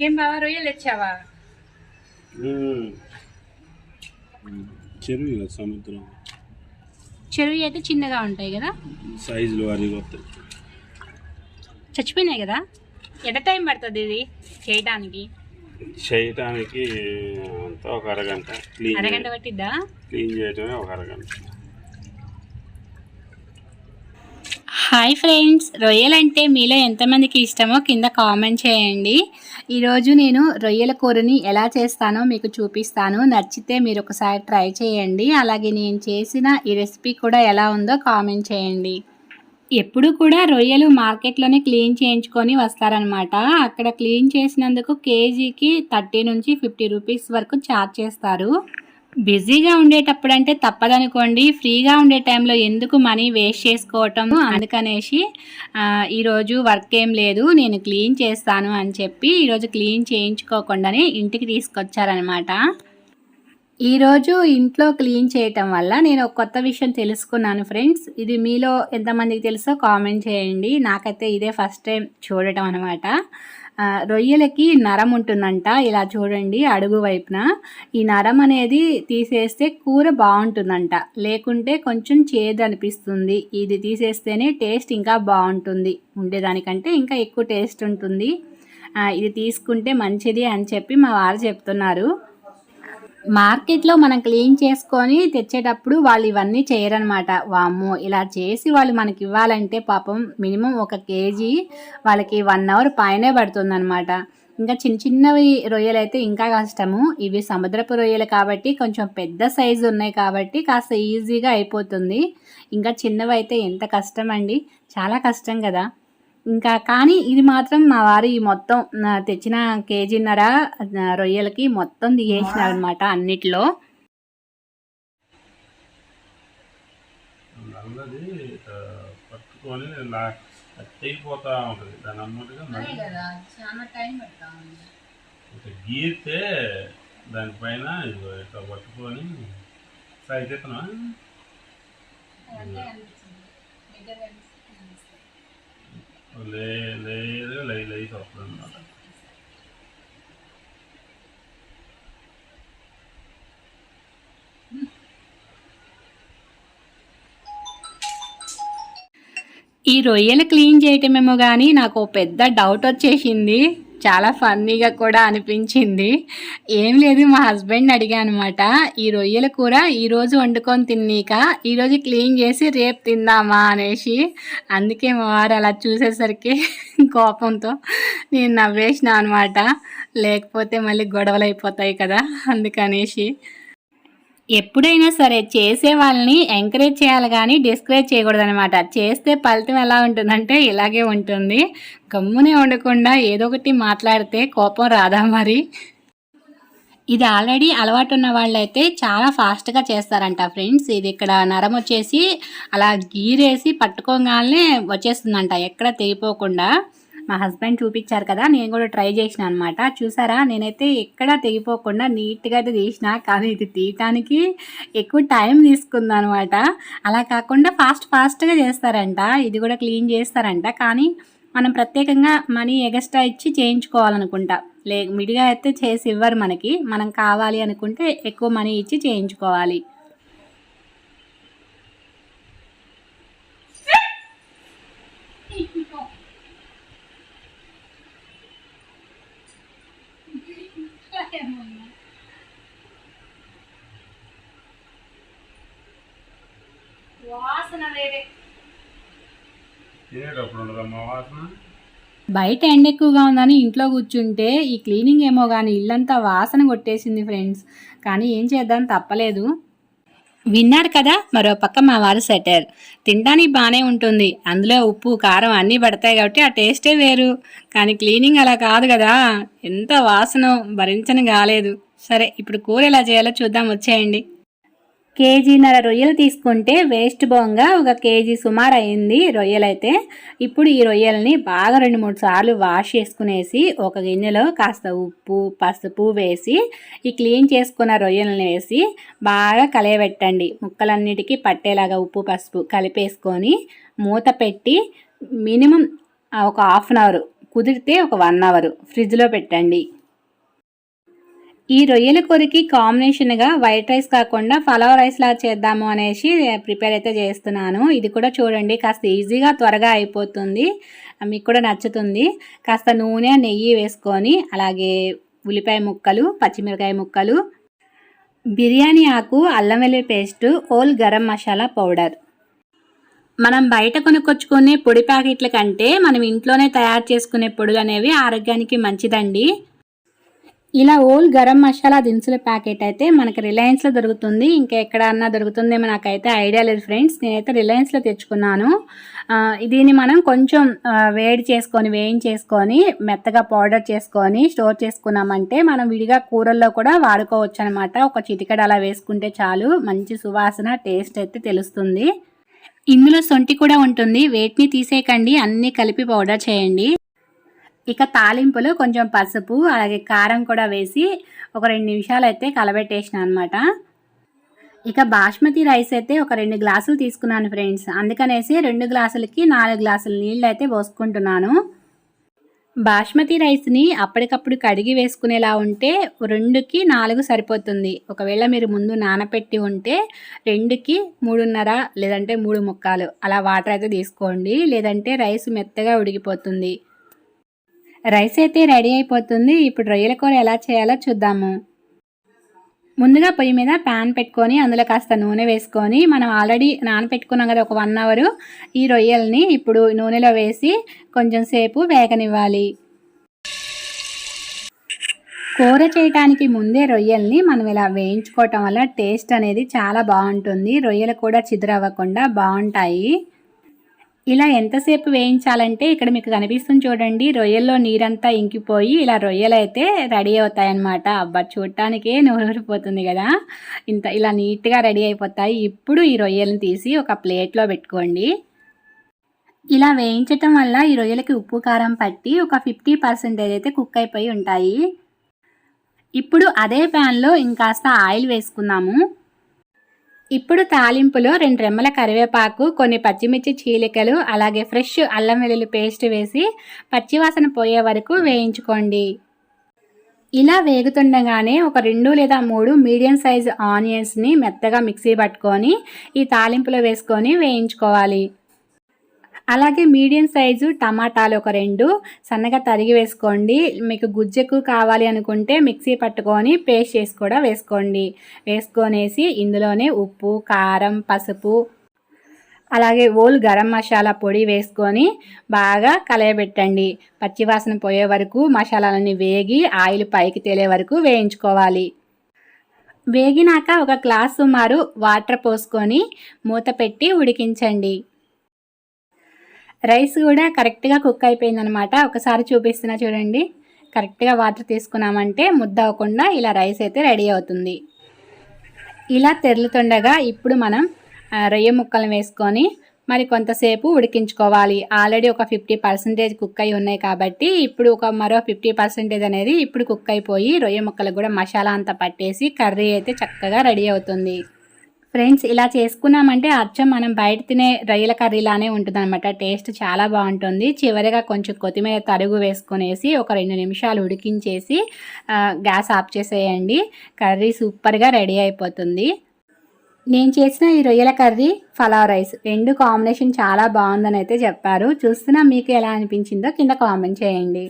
ఏం బావా రొయ్యలు తెచ్చావా? చెరువు కదా, సముద్రం చెరువు అయితే చిన్నగా ఉంటాయి కదా, సైజులు అది వస్తాయి. చచ్చిపోయినాయి కదా. ఎంత టైం పడుతుంది ఇది చేయడానికి? అంతా ఒక అరగంట. అరగంట పట్టిద్దా? క్లీన్ చేయటమే ఒక అరగంట. హాయ్ ఫ్రెండ్స్, రొయ్యలు అంటే మీలో ఎంతమందికి ఇష్టమో కింద కామెంట్ చేయండి. ఈరోజు నేను రొయ్యల కూరని ఎలా చేస్తానో మీకు చూపిస్తాను. నచ్చితే మీరు ఒకసారి ట్రై చేయండి. అలాగే నేను చేసిన ఈ రెసిపీ కూడా ఎలా ఉందో కామెంట్ చేయండి. ఎప్పుడు కూడా రొయ్యలు మార్కెట్లోనే క్లీన్ చేయించుకొని వస్తారనమాట. అక్కడ క్లీన్ చేసినందుకు కేజీకి 30 నుంచి 50 రూపీస్ వరకు ఛార్జ్ చేస్తారు. బిజీగా ఉండేటప్పుడు అంటే తప్పదనుకోండి, ఫ్రీగా ఉండే టైంలో ఎందుకు మనీ వేస్ట్ చేసుకోవటం, అందుకనేసి ఈరోజు వర్క్ ఏం లేదు, నేను క్లీన్ చేస్తాను అని చెప్పి ఈరోజు క్లీన్ చేయించుకోకుండానే ఇంటికి తీసుకొచ్చారనమాట. ఈరోజు ఇంట్లో క్లీన్ చేయటం వల్ల నేను ఒక కొత్త విషయం తెలుసుకున్నాను ఫ్రెండ్స్. ఇది మీలో ఎంతమందికి తెలుసో కామెంట్ చేయండి. నాకైతే ఇదే ఫస్ట్ టైం చూడటం అనమాట. రొయ్యలకి నరం ఉంటుందంట, ఇలా చూడండి అడుగు వైపున. ఈ నరం అనేది తీసేస్తే కూర బాగుంటుందంట, లేకుంటే కొంచెం చేదు అనిపిస్తుంది. ఇది తీసేస్తేనే టేస్ట్ ఇంకా బాగుంటుంది, ఉండేదానికంటే ఇంకా ఎక్కువ టేస్ట్ ఉంటుంది. ఇది తీసుకుంటే మంచిది అని చెప్పి మా వారు చెప్తున్నారు. మార్కెట్లో మనం క్లీన్ చేసుకొని తెచ్చేటప్పుడు వాళ్ళు ఇవన్నీ చేయరనమాట. వామ్మో, ఇలా చేసి వాళ్ళు మనకి ఇవ్వాలంటే పాపం మినిమం 1 కేజీ వాళ్ళకి 1 అవర్ పైనే పడుతుందన్నమాట. ఇంకా చిన్న చిన్నవి రొయ్యలు అయితే ఇంకా కష్టము. ఇవి సముద్రపు రొయ్యలు కాబట్టి కొంచెం పెద్ద సైజు ఉన్నాయి కాబట్టి కాస్త ఈజీగా అయిపోతుంది. ఇంకా చిన్నవి అయితే ఎంత కష్టం అండి, చాలా కష్టం కదా. ఇంకా కానీ ఇది మాత్రం మా వారు ఈ మొత్తం తెచ్చిన 1.5 కేజీన్నర రొయ్యలకి మొత్తం తీసేసినారనమాట అన్నిట్లో. పట్టుకొని అయిపోతా ఉంటుంది దాని అమ్మటిగా గీరితే దానిపైన ఇట్లా పట్టుకొని సైతేతనా లేదు లైట్ వస్తుంది అన్నమాట. ఈ రొయ్యలు క్లీన్ చేయటమేమో కానీ నాకు పెద్ద డౌట్ వచ్చేసింది. చాలా ఫన్నీగా కూడా అనిపించింది. ఏం లేదు, మా హస్బెండ్ అడిగాను అనమాట, ఈ రొయ్యల కూర ఈరోజు వండుకొని తిన్నాక ఈరోజు క్లీన్ చేసి రేపు తిందామా అనేసి. అందుకే మా వారు అలా చూసేసరికి కోపంతో నేను నవ్వేసిన అనమాట. లేకపోతే మళ్ళీ గొడవలు అయిపోతాయి కదా, అందుకనేసి. ఎప్పుడైనా సరే చేసే వాళ్ళని ఎంకరేజ్ చేయాలి కానీ డిస్కరేజ్ చేయకూడదు అనమాట. చేస్తే ఫలితం ఎలా ఉంటుందంటే ఇలాగే ఉంటుంది. గమ్మునే ఉండకుండా ఏదో ఒకటి మాట్లాడితే కోపం రాదా మరి. ఇది ఆల్రెడీ అలవాటు ఉన్న వాళ్ళైతే చాలా ఫాస్ట్గా చేస్తారంట ఫ్రెండ్స్. ఇది ఇక్కడ నరం వచ్చేసి అలా గీరేసి పట్టుకోగానే వచ్చేస్తుందంట, ఎక్కడ తెగిపోకుండా. మా హస్బెండ్ చూపించారు కదా, నేను కూడా ట్రై చేసిన అనమాట. చూసారా, నేనైతే ఎక్కడా తెగిపోకుండా నీట్గా అయితే తీసిన, కానీ ఇది తీయటానికి ఎక్కువ టైం తీసుకుంది అనమాట. అలా కాకుండా ఫాస్ట్గా చేస్తారంట, ఇది కూడా క్లీన్ చేస్తారంట. కానీ మనం ప్రత్యేకంగా మనీ ఎక్స్ట్రా ఇచ్చి చేయించుకోవాలనుకుంటా. మిడిగా అయితే చేసి ఇవ్వరు మనకి. మనం కావాలి అనుకుంటే ఎక్కువ మనీ ఇచ్చి చేయించుకోవాలి. వాసన వేరే, బయట ఎండ ఎక్కువగా ఉందని ఇంట్లో కూర్చుంటే ఈ క్లీనింగ్ ఏమో కానీ ఇల్లంతా వాసన కొట్టేసింది ఫ్రెండ్స్. కానీ ఏం చేద్దాం, తప్పలేదు. విన్నారు కదా, మరో పక్క మా వారు సెటర్. తినడానికి బాగానే ఉంటుంది, అందులో ఉప్పు కారం అన్నీ పడతాయి కాబట్టి ఆ టేస్టే వేరు. కానీ క్లీనింగ్ అలా కాదు కదా, ఎంత వాసన భరించని కాలేదు. సరే, ఇప్పుడు కూర ఎలా చేయాలో చూద్దాం, వచ్చేయండి. 1.5 కేజీన్నర రొయ్యలు తీసుకుంటే వేస్ట్ బోంగా 1 కేజీ సుమారు అయింది రొయ్యలైతే. ఇప్పుడు ఈ రొయ్యల్ని బాగా 2-3 సార్లు వాష్ చేసుకునేసి ఒక గిన్నెలో కాస్త ఉప్పు పసుపు వేసి ఈ క్లీన్ చేసుకున్న రొయ్యలను వేసి బాగా కలయబెట్టండి. ముక్కలన్నిటికీ పట్టేలాగా ఉప్పు పసుపు కలిపేసుకొని మూత పెట్టి మినిమం ఒక 1/2 అవర్ కుదిరితే ఒక 1 అవర్ ఫ్రిడ్జ్లో పెట్టండి. ఈ రొయ్యల కూరకి కాంబినేషన్గా వైట్ రైస్ కాకుండా పలావ్ రైస్ లాగా చేద్దాము అనేసి ప్రిపేర్ అయితే చేస్తున్నాను. ఇది కూడా చూడండి, కాస్త ఈజీగా త్వరగా అయిపోతుంది, మీకు కూడా నచ్చుతుంది. కాస్త నూనె నెయ్యి వేసుకొని అలాగే ఉల్లిపాయ ముక్కలు, పచ్చిమిరకాయ ముక్కలు, బిర్యానీ ఆకు, అల్లం వెల్లుల్లి paste, whole garam masala powder. మనం బయట కొనుక్కొచ్చుకునే పొడి ప్యాకెట్ల కంటే మనం ఇంట్లోనే తయారు చేసుకునే పొడులు అనేవి ఆరోగ్యానికి మంచిదండి. ఇలా హోల్ గరం మసాలా దినుసుల ప్యాకెట్ అయితే మనకి రిలయన్స్లో దొరుకుతుంది. ఇంకా ఎక్కడన్నా దొరుకుతుందేమో నాకైతే ఐడియా లేదు ఫ్రెండ్స్. నేనైతే రిలయన్స్లో తెచ్చుకున్నాను. దీన్ని మనం కొంచెం వేడి చేసుకొని వేయించేసుకొని మెత్తగా పౌడర్ చేసుకొని స్టోర్ చేసుకున్నామంటే మనం విడిగా కూరల్లో కూడా వాడుకోవచ్చు అనమాట. ఒక చిటికెడు అలా వేసుకుంటే చాలు, మంచి సువాసన టేస్ట్ అయితే తెలుస్తుంది. ఇందులో సొంటి కూడా ఉంటుంది, వేటిని తీసేయకండి, అన్నీ కలిపి పౌడర్ చేయండి. ఇక తాలింపులో కొంచెం పసుపు అలాగే కారం కూడా వేసి ఒక 2 నిమిషాలు అయితే కలబెట్టేసిన అనమాట. ఇక బాస్మతి రైస్ అయితే ఒక 2 గ్లాసులు తీసుకున్నాను ఫ్రెండ్స్. అందుకనేసి 2 గ్లాసులకి 4 గ్లాసుల నీళ్ళు అయితే పోసుకుంటున్నాను. బాస్మతి రైస్ని అప్పటికప్పుడు కడిగి వేసుకునేలా ఉంటే 2కి 4 సరిపోతుంది. ఒకవేళ మీరు ముందు నానపెట్టి ఉంటే 2కి 3.5 లేదంటే 3 ముక్కాలు అలా వాటర్ అయితే తీసుకోండి, లేదంటే రైస్ మెత్తగా ఉడికిపోతుంది. రైస్ అయితే రెడీ అయిపోతుంది. ఇప్పుడు రొయ్యల కూర ఎలా చేయాలో చూద్దాము. ముందుగా పొయ్యి మీద ప్యాన్ పెట్టుకొని అందులో కాస్త నూనె వేసుకొని మనం ఆల్రెడీ నానపెట్టుకున్నాం కదా ఒక 1 అవర్, ఈ రొయ్యల్ని ఇప్పుడు నూనెలో వేసి కొంచెం సేపు వేగనివ్వాలి. కూర చేయడానికి ముందే రొయ్యల్ని మనం ఇలా వేయించుకోవటం వల్ల టేస్ట్ అనేది చాలా బాగుంటుంది. రొయ్యలు కూడా చిదురవ్వకుండా బాగుంటాయి. ఇలా ఎంతసేపు వేయించాలంటే ఇక్కడ మీకు కనిపిస్తుంది చూడండి, రొయ్యల్లో నీరంతా ఇంకిపోయి ఇలా రొయ్యలు అయితే రెడీ అవుతాయి అన్నమాట. అబ్బా, చూడటానికే నూరిపోతుంది కదా, ఇలా నీట్గా రెడీ అయిపోతాయి. ఇప్పుడు ఈ రొయ్యలను తీసి ఒక ప్లేట్లో పెట్టుకోండి. ఇలా వేయించటం వల్ల ఈ రొయ్యలకి ఉప్పు కారం పట్టి ఒక 50% అయితే కుక్ అయిపోయి ఉంటాయి. ఇప్పుడు అదే ప్యాన్లో ఇంకాస్త ఆయిల్ వేసుకుందాము. ఇప్పుడు తాలింపులో 2 రెమ్మల కరివేపాకు, కొన్ని పచ్చిమిర్చి చీలికలు అలాగే ఫ్రెష్ అల్లం వెల్లుల్లి పేస్ట్ వేసి పచ్చివాసన పోయే వరకు వేయించుకోండి. ఇలా వేగుతుండగానే ఒక 2 లేదా 3 మీడియం సైజు ఆనియన్స్ని మెత్తగా మిక్సీ పట్టుకొని ఈ తాలింపులో వేసుకొని వేయించుకోవాలి. అలాగే మీడియం సైజు టమాటాలు ఒక 2 సన్నగా తరిగి వేసుకోండి. మీకు గుజ్జెకు కావాలి అనుకుంటే మిక్సీ పట్టుకొని పేస్ట్ చేసి కూడా వేసుకోండి. వేసుకొనేసి ఇందులోనే ఉప్పు, కారం, పసుపు అలాగే హోల్ గరం మసాలా పొడి వేసుకొని బాగా కలయబెట్టండి. పచ్చివాసన పోయే వరకు మసాలాలన్నీ వేగి ఆయిల్ పైకి తేలే వరకు వేయించుకోవాలి. వేగినాక ఒక గ్లాస్ సుమారు వాటర్ పోసుకొని మూత పెట్టి ఉడికించండి. రైస్ కూడా కరెక్ట్గా కుక్ అయిపోయిందనమాట. ఒకసారి చూపిస్తున్నా చూడండి, కరెక్ట్గా వాటర్ తీసుకున్నామంటే ముద్ద అవ్వకుండా ఇలా రైస్ అయితే రెడీ అవుతుంది. ఇలా తెరులుతుండగా ఇప్పుడు మనం రొయ్య ముక్కలను వేసుకొని మరి కొంతసేపు ఉడికించుకోవాలి. ఆల్రెడీ ఒక 50% కుక్ అయి ఉన్నాయి కాబట్టి ఇప్పుడు మరో 50% అనేది ఇప్పుడు కుక్ అయిపోయి రొయ్య ముక్కలకు కూడా మసాలా అంతా పట్టేసి కర్రీ అయితే చక్కగా రెడీ అవుతుంది. ఫ్రెండ్స్, ఇలా చేసుకున్నామంటే అచ్చం మనం బయట తినే రొయ్యల కర్రీలానే ఉంటుంది అనమాట. టేస్ట్ చాలా బాగుంటుంది. చివరిగా కొంచెం కొత్తిమీర తరుగు వేసుకునేసి ఒక 2 నిమిషాలు ఉడికించేసి గ్యాస్ ఆఫ్ చేసేయండి. కర్రీ సూపర్గా రెడీ అయిపోతుంది. నేను చేసిన ఈ రొయ్యల కర్రీ, పలావ్ రైస్ 2 కాంబినేషన్ చాలా బాగుందని అయితే చెప్పారు. చూస్తున్నా మీకు ఎలా అనిపించిందో కింద కామెంట్ చేయండి.